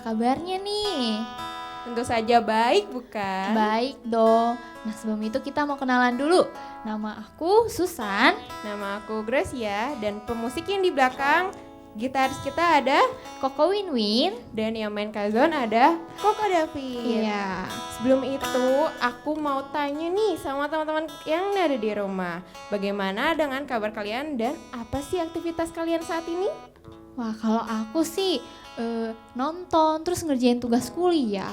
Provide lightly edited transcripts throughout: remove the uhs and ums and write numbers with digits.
kabarnya nih? Tentu saja baik, bukan? Baik dong. Nah sebelum itu kita mau kenalan dulu. Nama aku Susan. Nama aku Gracia dan pemusik yang di belakang gitaris kita ada Koko Winwin. dan yang main kazon ada Koko David. Iya. Sebelum itu aku mau tanya nih sama teman-teman yang ada di rumah. Bagaimana dengan kabar kalian dan apa sih aktivitas kalian saat ini? Wah kalau aku sih nonton terus ngerjain tugas kuliah.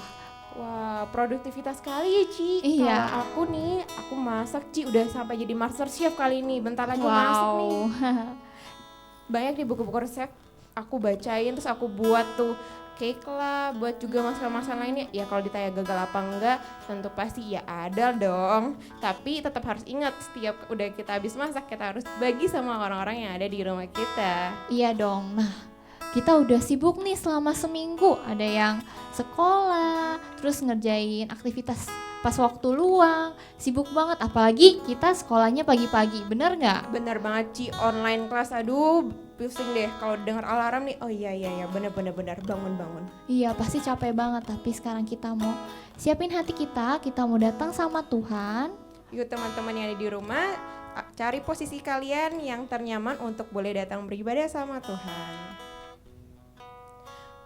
Wah, produktivitas kali ya, Ci. Iya. Kalau aku nih, aku masak, Ci. Udah sampai jadi master chef kali ini. Bentar lagi masak nih. Banyak di buku-buku resep aku bacain, terus aku buat tuh cake lah, buat juga masakan-masakan lainnya. Ya kalau ditanya gagal apa enggak, tentu pasti ya ada dong. Tapi tetap harus ingat, setiap udah kita habis masak, kita harus bagi sama orang-orang yang ada di rumah kita. Iya dong. Nah, kita udah sibuk nih selama seminggu. Ada yang sekolah, terus ngerjain aktivitas pas waktu luang. Sibuk banget, apalagi kita sekolahnya pagi-pagi. Bener nggak? Bener banget, Ci, online kelas. Aduh, pusing deh kalau dengar alarm nih. Oh iya bener bangun. Iya, pasti capek banget. Tapi sekarang kita mau siapin hati kita mau datang sama Tuhan. Yuk teman-teman yang ada di rumah, cari posisi kalian yang ternyaman untuk boleh datang beribadah sama Tuhan.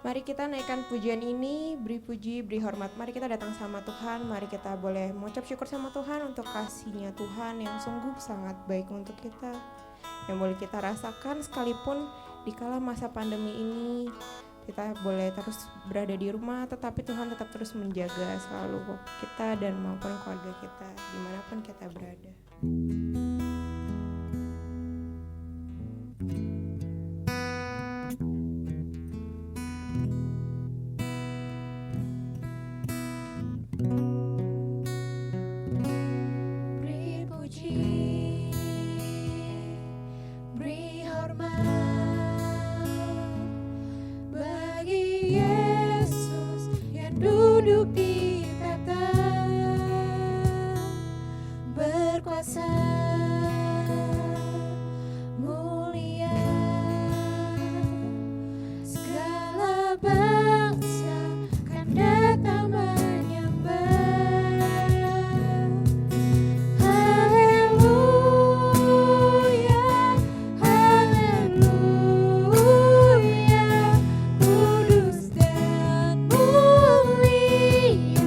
Mari kita naikkan pujian ini, beri puji, beri hormat. Mari kita datang sama Tuhan, mari kita boleh mengucap syukur sama Tuhan untuk kasih-Nya Tuhan yang sungguh sangat baik untuk kita. Yang boleh kita rasakan sekalipun di kala masa pandemi ini, kita boleh terus berada di rumah, tetapi Tuhan tetap terus menjaga selalu kita dan maupun keluarga kita, dimanapun kita berada. Beri puji, beri hormat bagi Yesus yang duduk di tahta, berkuasa mulia, segala bangsa kan datang menyembah. Haleluya, haleluya, kudus dan mulia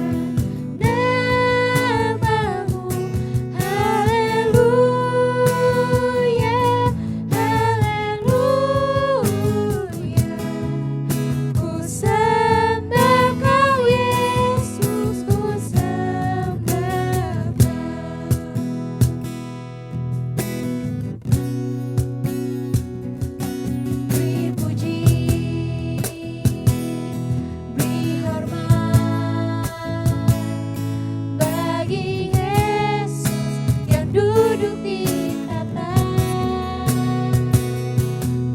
namamu. Haleluya, haleluya, ku sembah Kau Yesus, ku sembah Kau. Beri puji, beri hormat bagi Yesus yang duduk di tahta,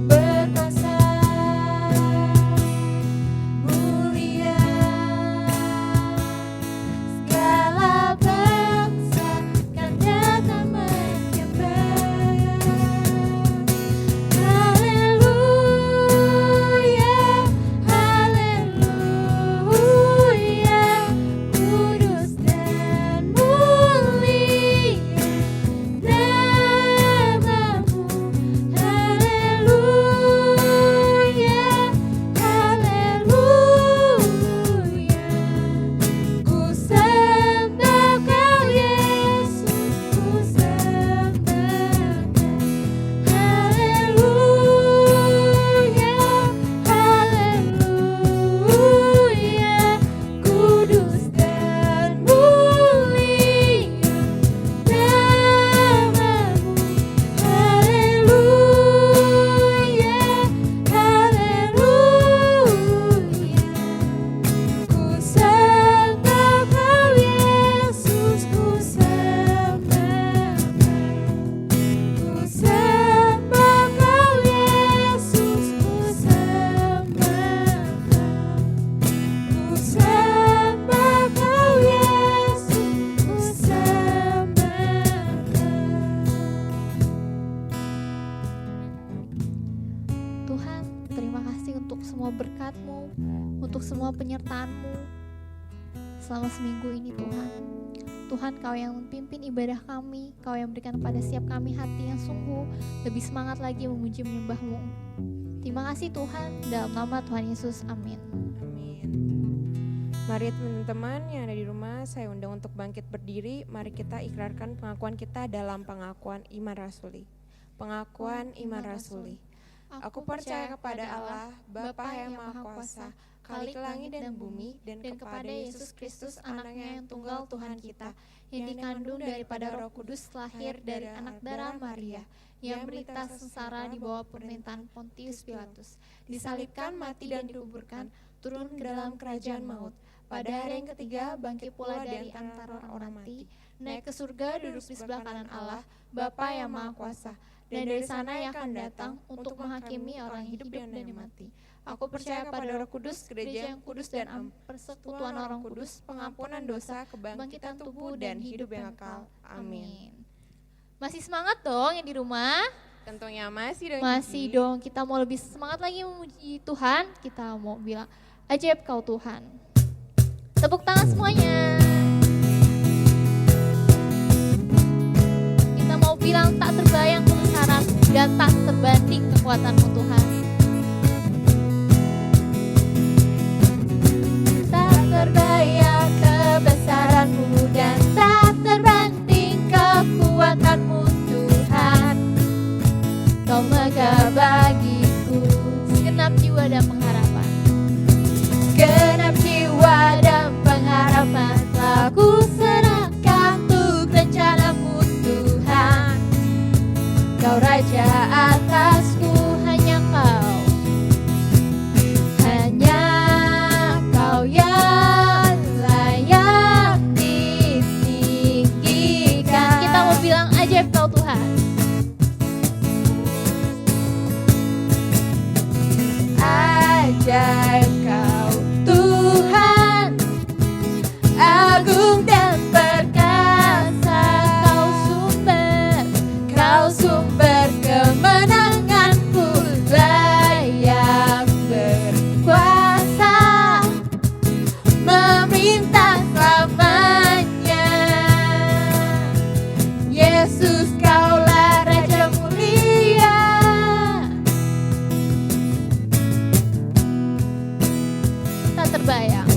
berkuasa mulia, segala bangsa kan datang menyembah. Haleluya, haleluya, kudus dan mulia namamu. semua penyertaan-Mu selama seminggu ini Tuhan. Tuhan, Kau yang memimpin ibadah kami, Kau yang berikan pada setiap kami hati yang sungguh lebih semangat lagi memuji menyembah-Mu. Terima kasih Tuhan, dalam nama Tuhan Yesus, amin. Amin. Mari teman-teman yang ada di rumah, saya undang untuk bangkit berdiri. Mari kita ikrarkan pengakuan kita dalam pengakuan iman rasuli. Pengakuan iman rasuli. Aku percaya kepada Allah, Bapa yang Maha Kuasa, Khalik langit dan bumi, dan kepada Yesus Kristus anaknya yang tunggal Tuhan kita, yang dikandung daripada Roh Kudus, lahir dari anak darah Maria, yang berita sengsara di bawah pemerintahan Pontius Pilatus, disalibkan, mati dan dikuburkan, turun ke dalam kerajaan maut. Pada hari yang ketiga bangkit pula dari antara orang mati, naik ke surga, duduk di sebelah kanan Allah, Bapa yang Maha Kuasa, dan dari sana yang akan datang untuk menghakimi orang hidup dan yang mati. Aku percaya pada Roh Kudus, gereja yang kudus dan persekutuan orang kudus, pengampunan dosa, kebangkitan tubuh dan hidup yang kekal. Amin. Masih semangat dong yang di rumah? Tentunya masih dong. Masih Gigi. dong, kita mau lebih semangat lagi memuji Tuhan. Kita mau bilang, ajaib Kau Tuhan. Tepuk tangan semuanya. Kita mau bilang tak terbayang kebesaran dan tak terbanding kekuatan-Mu Tuhan. Tak terbayang kebesaran-Mu dan tak terbanding kekuatan-Mu Tuhan. Kau megah bagiku Segenap jiwa dan pengharapan. genap jiwa dan pengharapan telah ku serahkan untuk rencana-Mu Tuhan. Kau Raja atasku, hanya Kau yang layak ditinggikan. Kita mau bilang ajaib Kau Tuhan. Ajaib Kau Tuhan, agung dan perkasa. Kau sumber kemenanganku, layak berkuasa, memerintah selamanya. Yesus, Kaulah Raja mulia. Tak terbayang.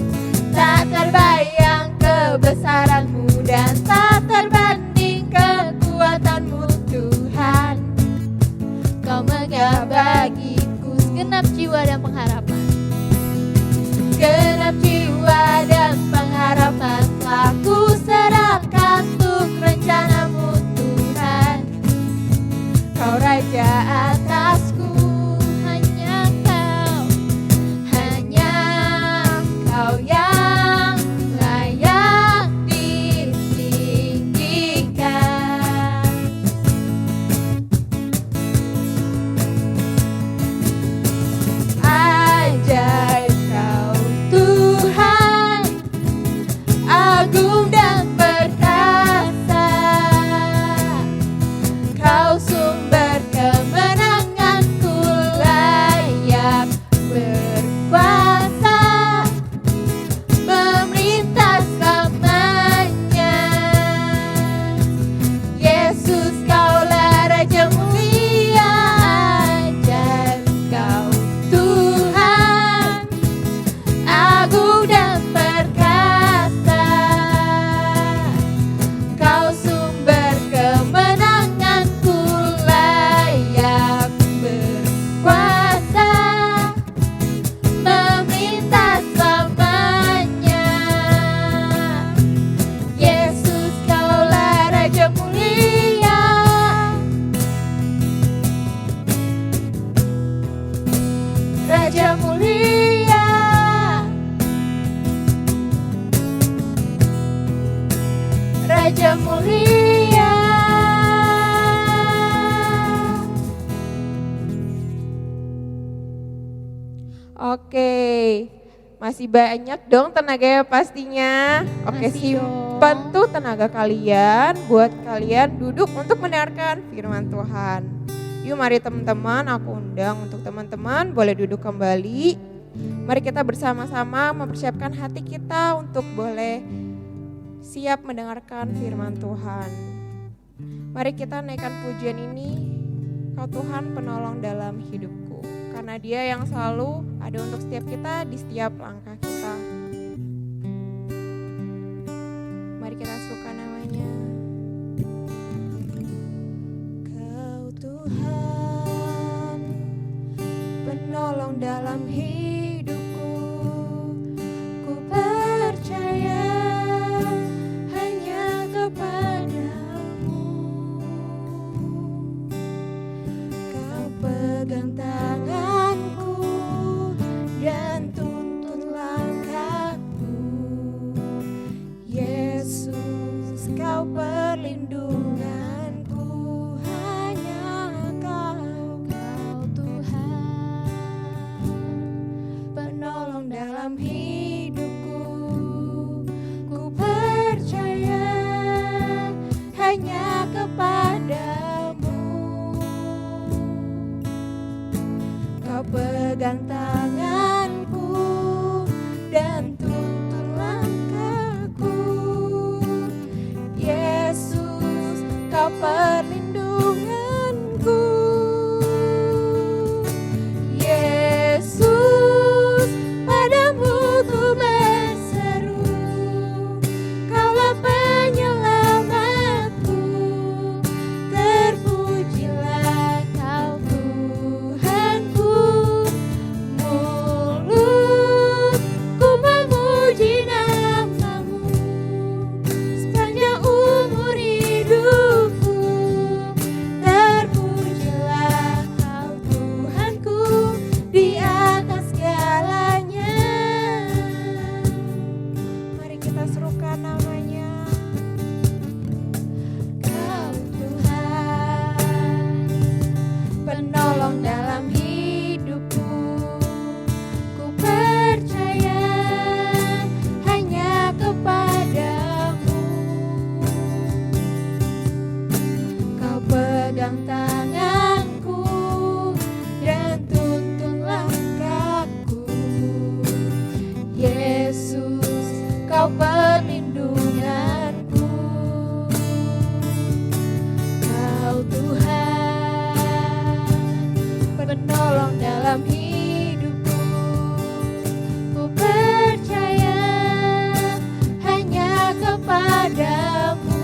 Tak terbayang kebesaran-Mu dan tak terbanding kekuatan-Mu Tuhan. Kau megah bagiku Segenap jiwa dan pengharapan. genap jiwa dan pengharapan telah ku serahkan untuk rencana-Mu Tuhan. Kau Raja atasku, hanya Kau yang layak ditinggikan. Ajaib Kau Tuhan, agung dan perkasa. Kau sumber kemenanganku, layak berkuasa, memerintah selamanya. Yesus, Kaulah Raja mulia. Ajaib Kau Tuhan, agung dan perkasa. Kau sumber kemenanganku, layak berkuasa, memerintah selamanya. Yesus, Kaulah Raja mulia. Raja mulia. Raja mulia. Oke, masih banyak dong tenaganya pastinya. Oke, Masih simpan dong. tuh tenaga kalian buat kalian duduk untuk mendengarkan firman Tuhan. Yuk mari teman-teman, aku undang untuk teman-teman boleh duduk kembali. Mari kita bersama-sama mempersiapkan hati kita untuk boleh siap mendengarkan firman Tuhan. Mari kita naikkan pujian ini, Kau Tuhan penolong dalam hidupku. Karena Dia yang selalu ada untuk setiap kita di setiap langkah kita. Mari kita serukan namanya. Kau Tuhan penolong dalam hidupku, ku percaya hanya kepadamu. Kau pegang tanganku dan tuntun langkahku. Yesus, Kau perlindunganku, hanya Kau Tuhan penolong dalam hidupku. Ku percaya hanya kepadamu. Kau pegang tanganku dan tuntun langkahku. Yesus, Kau perlindunganku. Yesus, padamu ku berseru, Kaulah penyelamatku. Terpujilah Kau Tuhanku. Mulutku memuji nama-Mu sepanjang umur hidupku. Terpujilah Kau Tuhanku di atas segalanya. Mari kita serukan namanya. Kau Tuhan penolong dalam hidupku, ku percaya hanya kepadamu. Kau pegang tanganku dan tuntun langkahku. Yesus, Kau perlindunganku. Kau Tuhan penolong dalam hidupku, ku percaya hanya kepadamu.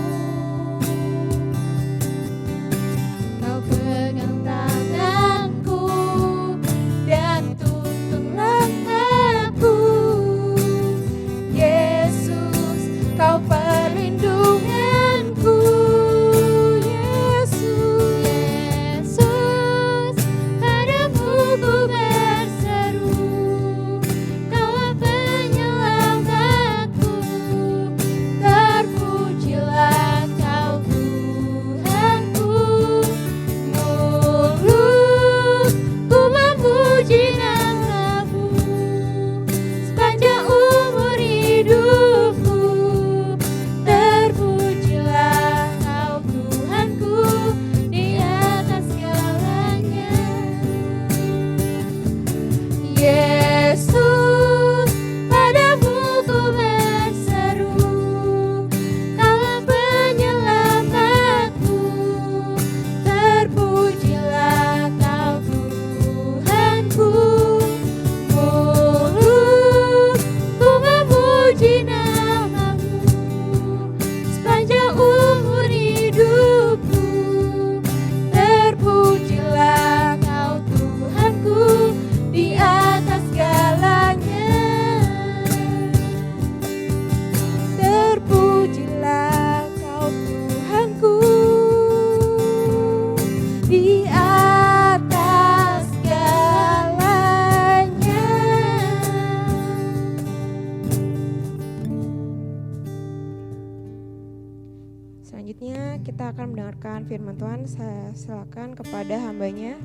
Kau pegang tanganku dan tuntun langkahku. Yesus, Kau perlindunganku. Yesus, padamu ku berseru, Kaulah penyelamatku. Terpujilah Kau Tuhanku. Mulutku memuji nama-Mu sepanjang umur hidupku. Terpujilah Kau Tuhanku di atas segalanya. Yesus, padamu ku berseru, Kaulah penyelamatku. Terpujilah Kau Tuhanku. Mulutku memuji nama-Mu sepanjang umur hidupku. Terpujilah Kau Tuhanku di atas segalanya. Terpujilah Kau Tuhanku di atas segalanya. Selanjutnya kita akan mendengarkan firman Tuhan. Saya silakan kepada hambanya.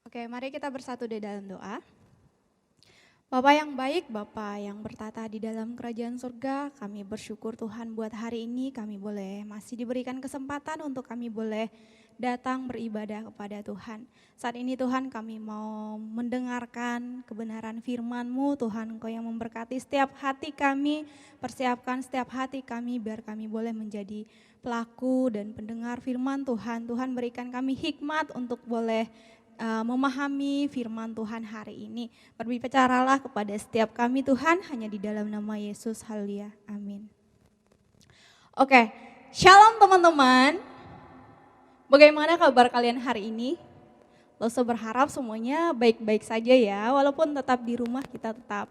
Oke, mari kita bersatu di dalam doa. Bapa yang baik, Bapa yang bertata di dalam kerajaan surga, kami bersyukur Tuhan buat hari ini kami boleh masih diberikan kesempatan untuk kami boleh datang beribadah kepada Tuhan. Saat ini Tuhan kami mau mendengarkan kebenaran firman-Mu, Tuhan Engkau yang memberkati setiap hati kami, persiapkan setiap hati kami biar kami boleh menjadi pelaku dan pendengar firman Tuhan. Tuhan berikan kami hikmat untuk boleh memahami firman Tuhan hari ini. Berbicaralah kepada setiap kami Tuhan, hanya di dalam nama Yesus, haleluya, amin. Oke, shalom teman-teman. Bagaimana kabar kalian hari ini? Loso berharap semuanya baik-baik saja ya, walaupun tetap di rumah kita tetap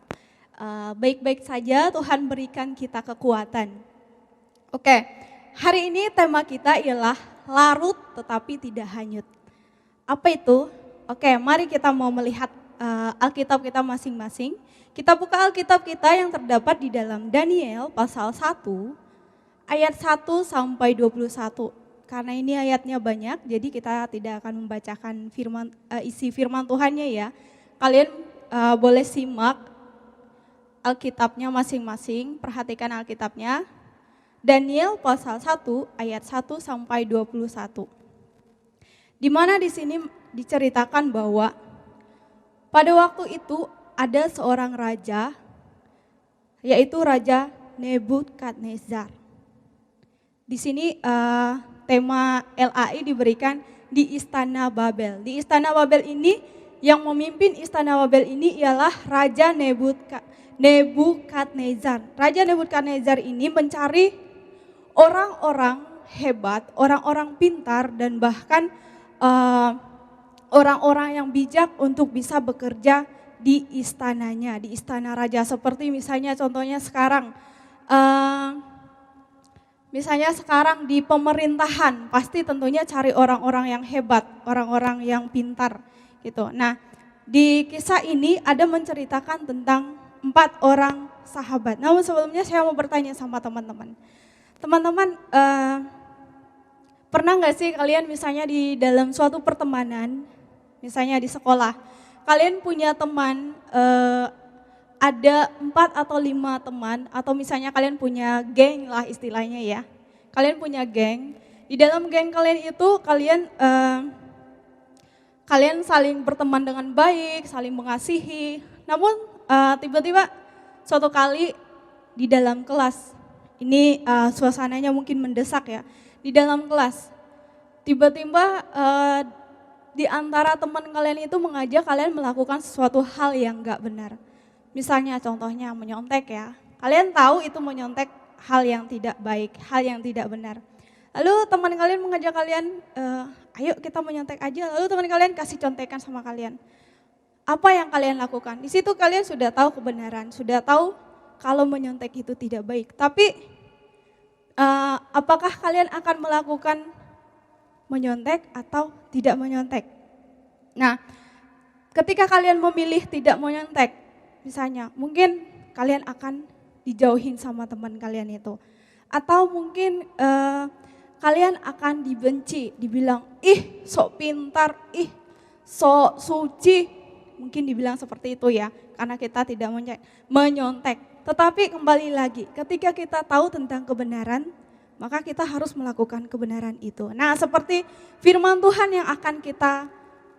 baik-baik saja, Tuhan berikan kita kekuatan. Oke, hari ini tema kita ialah larut tetapi tidak hanyut. Apa itu? Oke, mari kita mau melihat Alkitab kita masing-masing. Kita buka Alkitab kita yang terdapat di dalam Daniel pasal 1 ayat 1 sampai 21. Karena ini ayatnya banyak, jadi kita tidak akan membacakan isi firman Tuhannya ya. Kalian boleh simak Alkitabnya masing-masing, perhatikan Alkitabnya. Daniel pasal 1 ayat 1 sampai 21. Di mana di sini diceritakan bahwa pada waktu itu ada seorang raja, yaitu Raja Nebukadnezar. Di sini tema LAI diberikan di Istana Babel. Di Istana Babel ini, yang memimpin Istana Babel ini ialah Raja Nebukadnezar. Raja Nebukadnezar ini mencari orang-orang hebat, orang-orang pintar dan bahkan orang-orang yang bijak untuk bisa bekerja di istananya, di istana raja. Seperti misalnya contohnya sekarang, di pemerintahan pasti tentunya cari orang-orang yang hebat, orang-orang yang pintar gitu. Nah, di kisah ini ada menceritakan tentang 4 orang sahabat. Namun sebelumnya saya mau bertanya sama teman-teman. Teman-teman, pernah nggak sih kalian misalnya di dalam suatu pertemanan, misalnya di sekolah, kalian punya teman, ada 4 atau 5 teman, atau misalnya kalian punya geng lah istilahnya ya. Kalian punya geng, di dalam geng kalian itu kalian saling berteman dengan baik, saling mengasihi. Namun tiba-tiba suatu kali di dalam kelas, ini suasananya mungkin mendesak ya. Di dalam kelas, tiba-tiba di antara teman kalian itu mengajak kalian melakukan sesuatu hal yang gak benar. Misalnya contohnya menyontek ya. Kalian tahu itu menyontek hal yang tidak baik, hal yang tidak benar. Lalu teman kalian mengajak kalian, ayo kita menyontek aja. Lalu teman kalian kasih contekan sama kalian. Apa yang kalian lakukan? Di situ kalian sudah tahu kebenaran, sudah tahu kalau menyontek itu tidak baik. Tapi apakah kalian akan melakukan menyontek atau tidak menyontek? Nah, ketika kalian memilih tidak menyontek, misalnya mungkin kalian akan dijauhin sama teman kalian itu. Atau mungkin kalian akan dibenci, dibilang, ih sok pintar, ih sok suci. Mungkin dibilang seperti itu ya, karena kita tidak menyontek. Tetapi kembali lagi, ketika kita tahu tentang kebenaran, maka kita harus melakukan kebenaran itu. Nah, seperti firman Tuhan yang akan kita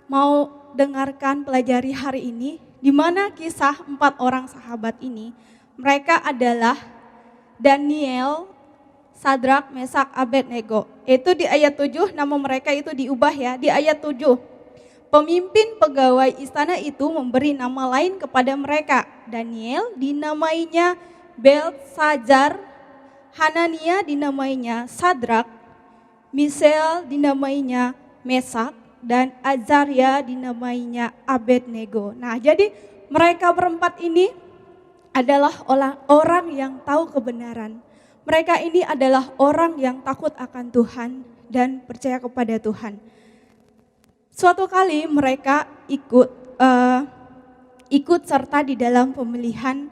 mau dengarkan, pelajari hari ini, di mana kisah 4 orang sahabat ini, mereka adalah Daniel, Sadrak, Mesak, Abednego. Itu di ayat 7, nama mereka itu diubah ya, di ayat 7. Pemimpin pegawai istana itu memberi nama lain kepada mereka. Daniel dinamainya Beltesazar, Hanania dinamainya Sadrak, Misael dinamainya Mesak, dan Azaria dinamainya Abednego. Nah, jadi mereka berempat ini adalah orang yang tahu kebenaran. Mereka ini adalah orang yang takut akan Tuhan dan percaya kepada Tuhan. Suatu kali mereka ikut serta di dalam pemilihan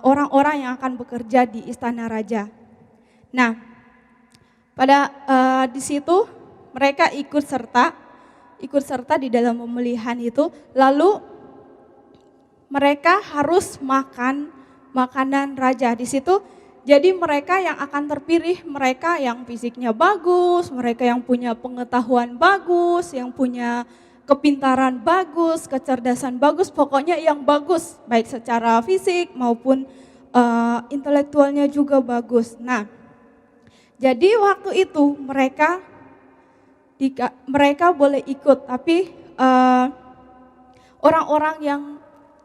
orang-orang yang akan bekerja di istana raja. Nah, pada di situ mereka ikut serta di dalam pemilihan itu. Lalu mereka harus makan makanan raja. Di situ jadi mereka yang akan terpilih, mereka yang fisiknya bagus, mereka yang punya pengetahuan bagus, yang punya kepintaran bagus, kecerdasan bagus, pokoknya yang bagus, baik secara fisik maupun intelektualnya juga bagus. Nah, jadi waktu itu mereka boleh ikut, tapi orang-orang yang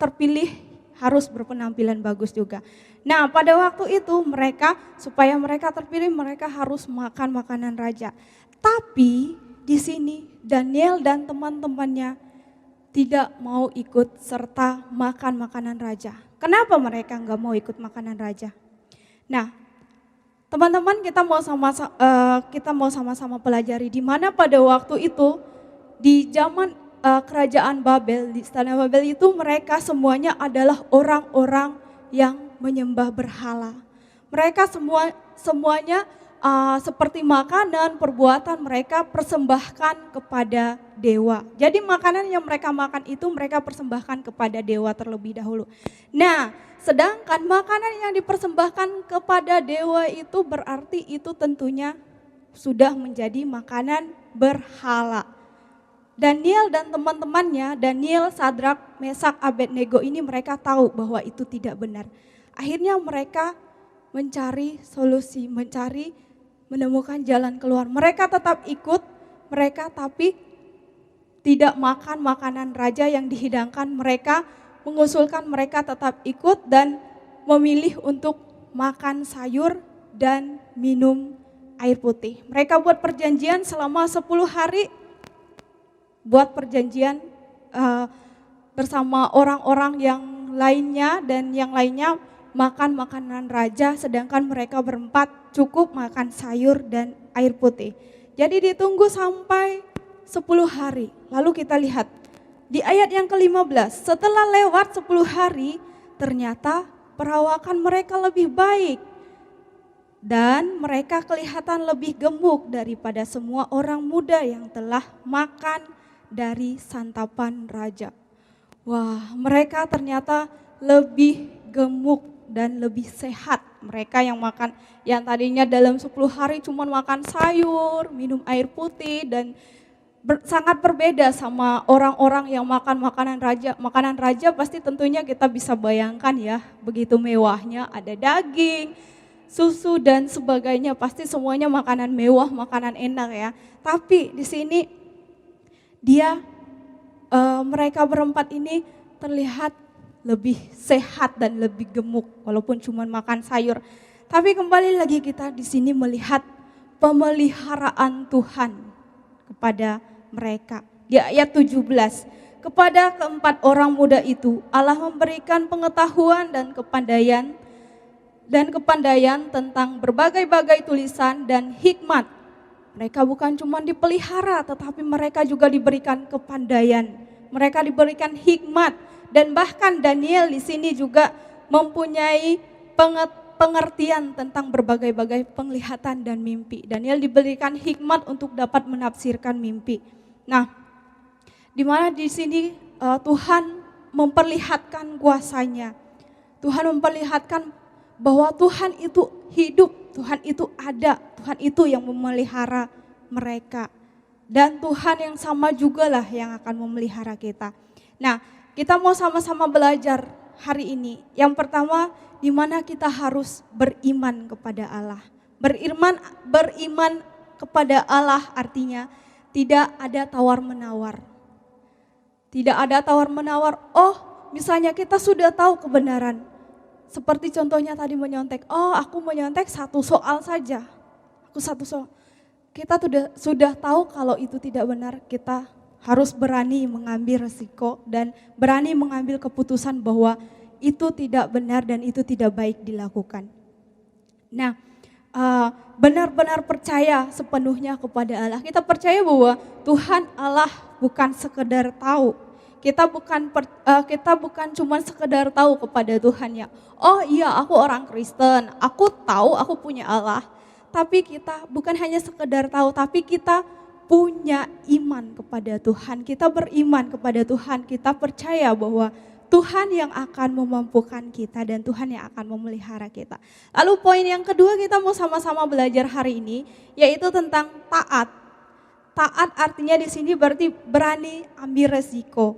terpilih harus berpenampilan bagus juga. Nah, pada waktu itu supaya mereka terpilih, mereka harus makan makanan raja. Tapi di sini Daniel dan teman-temannya tidak mau ikut serta makan makanan raja. Kenapa mereka nggak mau ikut makanan raja? Nah, teman-teman, kita mau sama-sama pelajari di mana pada waktu itu di zaman kerajaan Babel, di istana Babel itu mereka semuanya adalah orang-orang yang menyembah berhala. Mereka semuanya seperti makanan, perbuatan mereka persembahkan kepada dewa. Jadi makanan yang mereka makan itu mereka persembahkan kepada dewa terlebih dahulu. Nah, sedangkan makanan yang dipersembahkan kepada dewa itu berarti itu tentunya sudah menjadi makanan berhala. Daniel dan teman-temannya, Daniel, Sadrak, Mesak, Abednego ini mereka tahu bahwa itu tidak benar. Akhirnya mereka mencari solusi, menemukan jalan keluar. Mereka tetap ikut, tapi tidak makan makanan raja yang dihidangkan. Mereka mengusulkan mereka tetap ikut dan memilih untuk makan sayur dan minum air putih. Mereka buat perjanjian selama 10 hari, bersama orang-orang yang lainnya, dan yang lainnya makan makanan raja, sedangkan mereka berempat cukup makan sayur dan air putih. Jadi ditunggu sampai 10 hari. Lalu kita lihat di ayat yang ke-15, setelah lewat 10 hari ternyata perawakan mereka lebih baik dan mereka kelihatan lebih gemuk daripada semua orang muda yang telah makan dari santapan raja. Wah, mereka ternyata lebih gemuk dan lebih sehat. Mereka yang tadinya dalam 10 hari cuma makan sayur, minum air putih, dan sangat berbeda sama orang-orang yang makan makanan raja. Makanan raja pasti tentunya kita bisa bayangkan ya, begitu mewahnya, ada daging, susu dan sebagainya, pasti semuanya makanan mewah, makanan enak ya. Tapi di sini mereka berempat ini terlihat lebih sehat dan lebih gemuk walaupun cuma makan sayur. Tapi kembali lagi kita di sini melihat pemeliharaan Tuhan kepada mereka. Di ayat 17, kepada keempat orang muda itu Allah memberikan pengetahuan dan kepandaian tentang berbagai-bagai tulisan dan hikmat. Mereka bukan cuma dipelihara, tetapi mereka juga diberikan kepandaian. Mereka diberikan hikmat, dan bahkan Daniel di sini juga mempunyai pengertian tentang berbagai-bagai penglihatan dan mimpi. Daniel diberikan hikmat untuk dapat menafsirkan mimpi. Nah, di mana di sini Tuhan memperlihatkan kuasanya. Tuhan memperlihatkan bahwa Tuhan itu hidup, Tuhan itu ada, Tuhan itu yang memelihara mereka. Dan Tuhan yang sama juga lah yang akan memelihara kita. Nah, kita mau sama-sama belajar hari ini. Yang pertama, di mana kita harus beriman kepada Allah. Beriman kepada Allah artinya tidak ada tawar-menawar. Tidak ada tawar-menawar, misalnya kita sudah tahu kebenaran. Seperti contohnya tadi menyontek, aku menyontek satu soal saja. Kita sudah tahu kalau itu tidak benar, kita harus berani mengambil resiko dan berani mengambil keputusan bahwa itu tidak benar dan itu tidak baik dilakukan. Nah, benar-benar percaya sepenuhnya kepada Allah. Kita percaya bahwa Tuhan Allah bukan sekedar tahu. Kita bukan cuma sekedar tahu kepada Tuhan ya. Oh iya, aku orang Kristen, aku tahu aku punya Allah. Tapi kita bukan hanya sekedar tahu, tapi kita punya iman kepada Tuhan. Kita beriman kepada Tuhan, kita percaya bahwa Tuhan yang akan memampukan kita dan Tuhan yang akan memelihara kita. Lalu poin yang kedua kita mau sama-sama belajar hari ini, yaitu tentang taat. Taat artinya di sini berarti berani ambil resiko.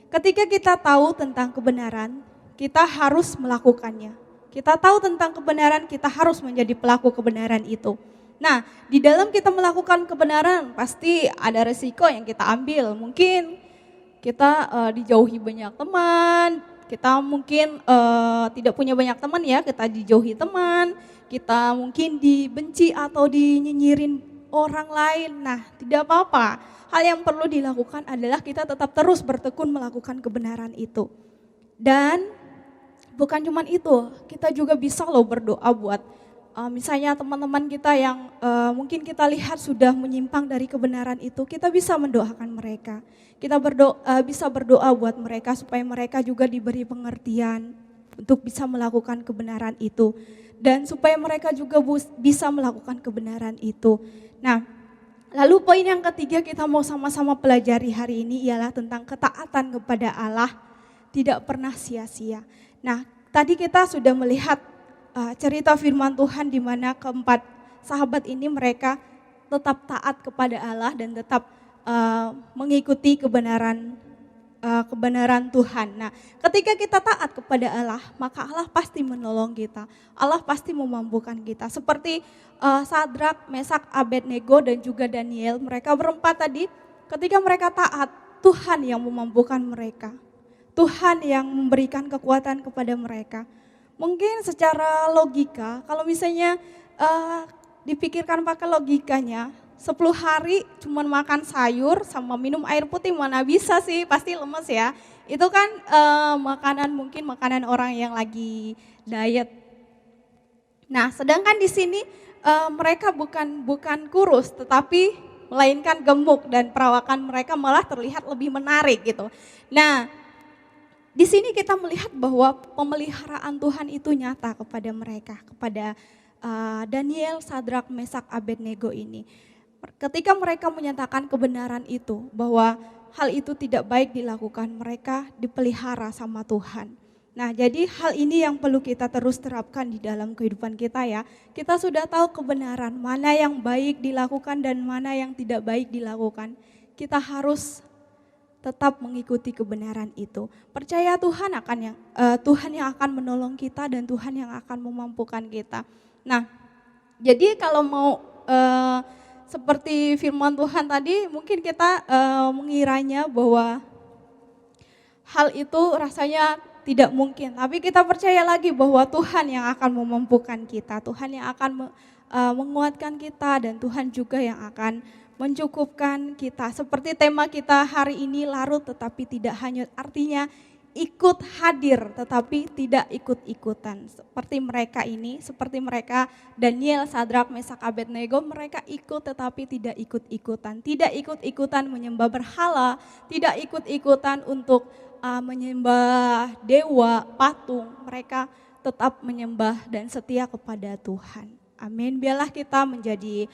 Ketika kita tahu tentang kebenaran, kita harus melakukannya. Kita tahu tentang kebenaran, kita harus menjadi pelaku kebenaran itu. Nah, di dalam kita melakukan kebenaran pasti ada resiko yang kita ambil. Mungkin kita dijauhi banyak teman, kita mungkin tidak punya banyak teman ya, kita dijauhi teman, kita mungkin dibenci atau dinyinyirin orang lain. Nah, tidak apa-apa. Hal yang perlu dilakukan adalah kita tetap terus bertekun melakukan kebenaran itu. Dan bukan cuma itu, kita juga bisa loh berdoa buat misalnya teman-teman kita yang mungkin kita lihat sudah menyimpang dari kebenaran itu, kita bisa mendoakan mereka. Kita bisa berdoa buat mereka supaya mereka juga diberi pengertian untuk bisa melakukan kebenaran itu. Dan supaya mereka juga bisa melakukan kebenaran itu. Nah, lalu poin yang ketiga kita mau sama-sama pelajari hari ini ialah tentang ketaatan kepada Allah tidak pernah sia-sia. Nah, tadi kita sudah melihat cerita firman Tuhan di mana keempat sahabat ini mereka tetap taat kepada Allah dan tetap mengikuti kebenaran Tuhan. Nah, ketika kita taat kepada Allah, maka Allah pasti menolong kita. Allah pasti memampukan kita. Seperti Sadrak, Mesak, Abednego dan juga Daniel, mereka berempat tadi, ketika mereka taat, Tuhan yang memampukan mereka. Tuhan yang memberikan kekuatan kepada mereka. Mungkin secara logika, kalau misalnya dipikirkan pakai logikanya, 10 hari cuma makan sayur sama minum air putih mana bisa sih, pasti lemes ya. Itu kan mungkin makanan orang yang lagi diet. Nah, sedangkan di sini mereka bukan kurus, tetapi melainkan gemuk dan perawakan mereka malah terlihat lebih menarik gitu. Nah, di sini kita melihat bahwa pemeliharaan Tuhan itu nyata kepada mereka, kepada Daniel, Sadrak, Mesak, Abednego ini. Ketika mereka menyatakan kebenaran itu, bahwa hal itu tidak baik dilakukan, mereka dipelihara sama Tuhan. Nah, jadi hal ini yang perlu kita terus terapkan di dalam kehidupan kita ya. Kita sudah tahu kebenaran, mana yang baik dilakukan dan mana yang tidak baik dilakukan. Kita harus tetap mengikuti kebenaran itu. Percaya Tuhan Tuhan yang akan menolong kita dan Tuhan yang akan memampukan kita. Nah, jadi kalau mau seperti firman Tuhan tadi, mungkin kita mengiranya bahwa hal itu rasanya tidak mungkin. Tapi kita percaya lagi bahwa Tuhan yang akan memampukan kita, Tuhan yang akan menguatkan kita, dan Tuhan juga yang akan mencukupkan kita. Seperti tema kita hari ini, larut tetapi tidak hanyut, artinya ikut hadir tetapi tidak ikut-ikutan. Seperti mereka Daniel, Sadrak, Mesak, Abednego, mereka ikut tetapi tidak ikut-ikutan. Tidak ikut-ikutan menyembah berhala, tidak ikut-ikutan untuk menyembah dewa, patung. Mereka tetap menyembah dan setia kepada Tuhan. Amin. Biarlah kita menjadi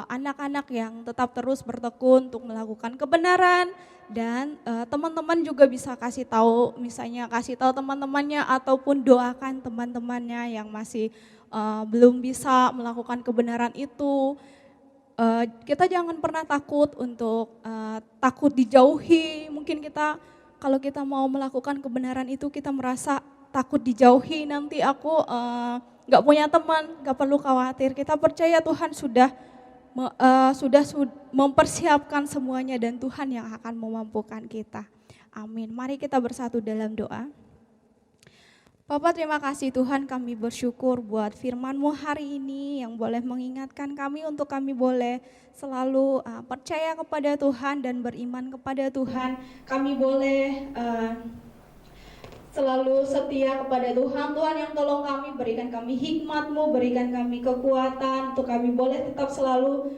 anak-anak yang tetap terus bertekun untuk melakukan kebenaran. Dan teman-teman juga bisa kasih tahu teman-temannya ataupun doakan teman-temannya yang masih belum bisa melakukan kebenaran itu. Kita jangan pernah takut untuk takut dijauhi. Mungkin kalau kita mau melakukan kebenaran itu kita merasa takut dijauhi, nanti aku gak punya teman, gak perlu khawatir. Kita percaya Tuhan sudah mempersiapkan semuanya dan Tuhan yang akan memampukan kita. Amin. Mari kita bersatu dalam doa. Bapa, terima kasih Tuhan, kami bersyukur buat firman-Mu hari ini yang boleh mengingatkan kami untuk kami boleh selalu percaya kepada Tuhan dan beriman kepada Tuhan. Kami boleh selalu setia kepada Tuhan. Tuhan yang tolong kami, berikan kami hikmat-Mu, berikan kami kekuatan untuk kami boleh tetap selalu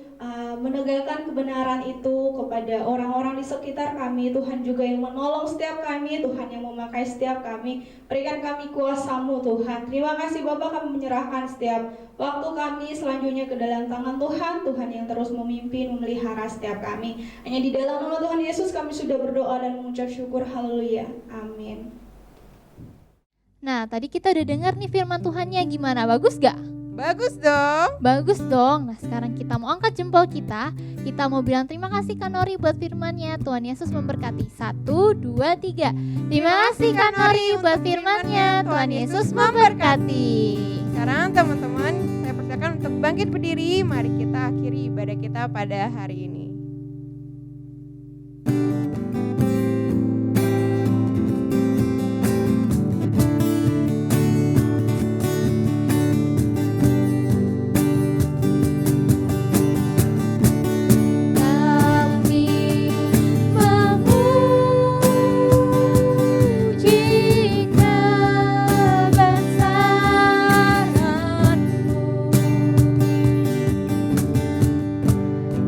menegakkan kebenaran itu kepada orang-orang di sekitar kami. Tuhan juga yang menolong setiap kami, Tuhan yang memakai setiap kami. Berikan kami kuasa-Mu Tuhan. Terima kasih Bapa, kami menyerahkan setiap waktu kami selanjutnya ke dalam tangan Tuhan. Tuhan yang terus memimpin, memelihara setiap kami. Hanya di dalam nama Tuhan Yesus kami sudah berdoa dan mengucap syukur. Haleluya. Amin. Nah, tadi kita udah dengar nih firman Tuhannya, gimana? Bagus gak? Bagus dong. Bagus dong. Nah, sekarang kita mau angkat jempol kita. Kita mau bilang terima kasih Kak Nori buat firman-Nya. Tuhan Yesus memberkati. 1, 2, 3. Terima kasih Kak Nori buat firman-Nya. Tuhan Yesus memberkati. Sekarang teman-teman, saya persilakan untuk bangkit berdiri. Mari kita akhiri ibadah kita pada hari ini. Kami memuji kebesaran-Mu,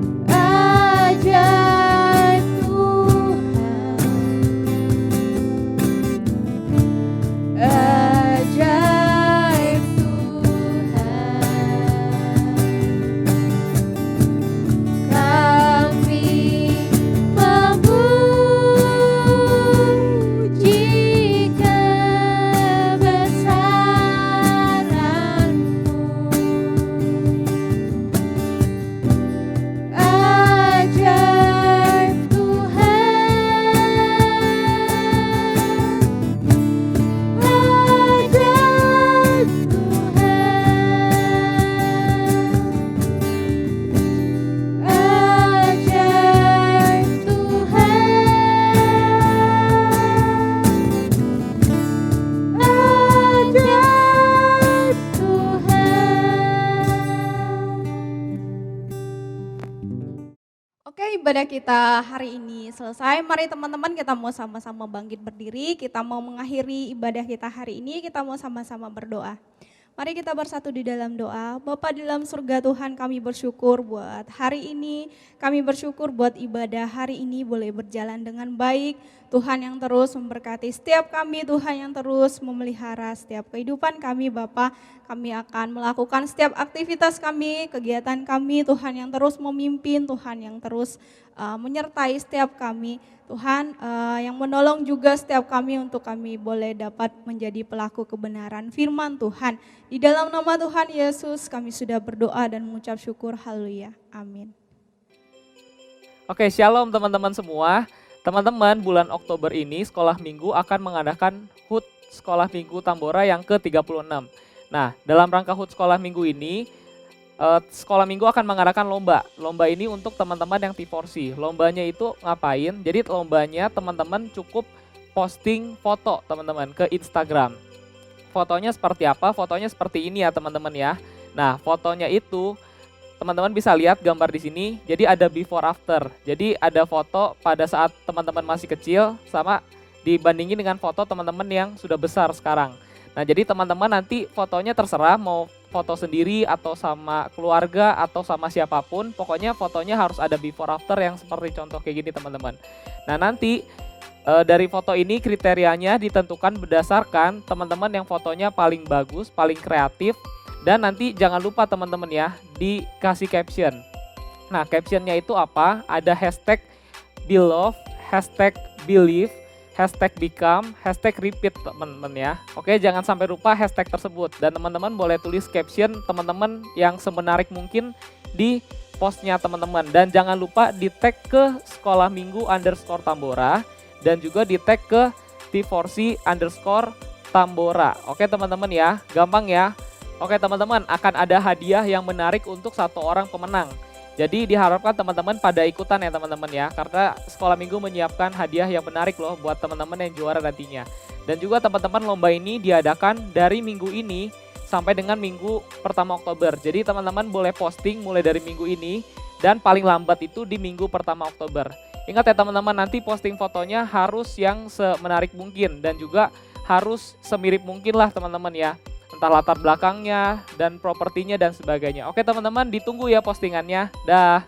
ajaib Tuhan, ajaib Tuhan. Kami memuji kebesaran-Mu, ajaib Oke, ibadah kita hari ini selesai. Mari teman-teman kita mau sama-sama bangkit berdiri. Kita mau mengakhiri ibadah kita hari ini, kita mau sama-sama berdoa. Mari kita bersatu di dalam doa. Bapa di dalam surga Tuhan, kami bersyukur buat hari ini. Kami bersyukur buat ibadah hari ini boleh berjalan dengan baik. Tuhan yang terus memberkati setiap kami, Tuhan yang terus memelihara setiap kehidupan kami Bapa. Kami akan melakukan setiap aktivitas kami, kegiatan kami, Tuhan yang terus memimpin, Tuhan yang terus menyertai setiap kami. Tuhan yang menolong juga setiap kami untuk kami boleh dapat menjadi pelaku kebenaran firman Tuhan. Di dalam nama Tuhan Yesus kami sudah berdoa dan mengucap syukur. Haleluya. Amin. Oke, shalom teman-teman semua. Teman-teman, bulan Oktober ini Sekolah Minggu akan mengadakan HUT Sekolah Minggu Tambora yang ke-36. Nah, dalam rangka HUT Sekolah Minggu ini, Sekolah Minggu akan mengadakan lomba. Lomba ini untuk teman-teman yang T4C. Lombanya itu ngapain? Jadi lombanya teman-teman cukup posting foto teman-teman ke Instagram. Fotonya seperti apa? Fotonya seperti ini ya teman-teman ya. Nah, fotonya itu teman-teman bisa lihat gambar di sini. Jadi ada before after. Jadi ada foto pada saat teman-teman masih kecil sama dibandingin dengan foto teman-teman yang sudah besar sekarang. Nah, jadi teman-teman nanti fotonya terserah mau foto sendiri atau sama keluarga atau sama siapapun. Pokoknya fotonya harus ada before after yang seperti contoh kayak gini teman-teman. Nah, nanti dari foto ini kriterianya ditentukan berdasarkan teman-teman yang fotonya paling bagus, paling kreatif. Dan nanti jangan lupa teman-teman ya, dikasih caption. Nah, captionnya itu apa? Ada hashtag belove, hashtag believe, hashtag become, hashtag repeat teman-teman ya. Oke, jangan sampai lupa hashtag tersebut. Dan teman-teman boleh tulis caption teman-teman yang semenarik mungkin di postnya teman-teman. Dan jangan lupa di tag ke Sekolah Minggu _Tambora. Dan juga di tag ke T4C _Tambora. Oke teman-teman ya, gampang ya. Oke teman-teman, akan ada hadiah yang menarik untuk satu orang pemenang. Jadi diharapkan teman-teman pada ikutan ya teman-teman ya. Karena Sekolah Minggu menyiapkan hadiah yang menarik loh buat teman-teman yang juara nantinya. Dan juga teman-teman lomba ini diadakan dari minggu ini sampai dengan minggu pertama Oktober. Jadi teman-teman boleh posting mulai dari minggu ini dan paling lambat itu di minggu pertama Oktober. Ingat ya teman-teman, nanti posting fotonya harus yang semenarik mungkin dan juga harus semirip mungkin lah teman-teman ya. Entah latar belakangnya dan propertinya dan sebagainya. Oke teman-teman, ditunggu ya postingannya. Dah.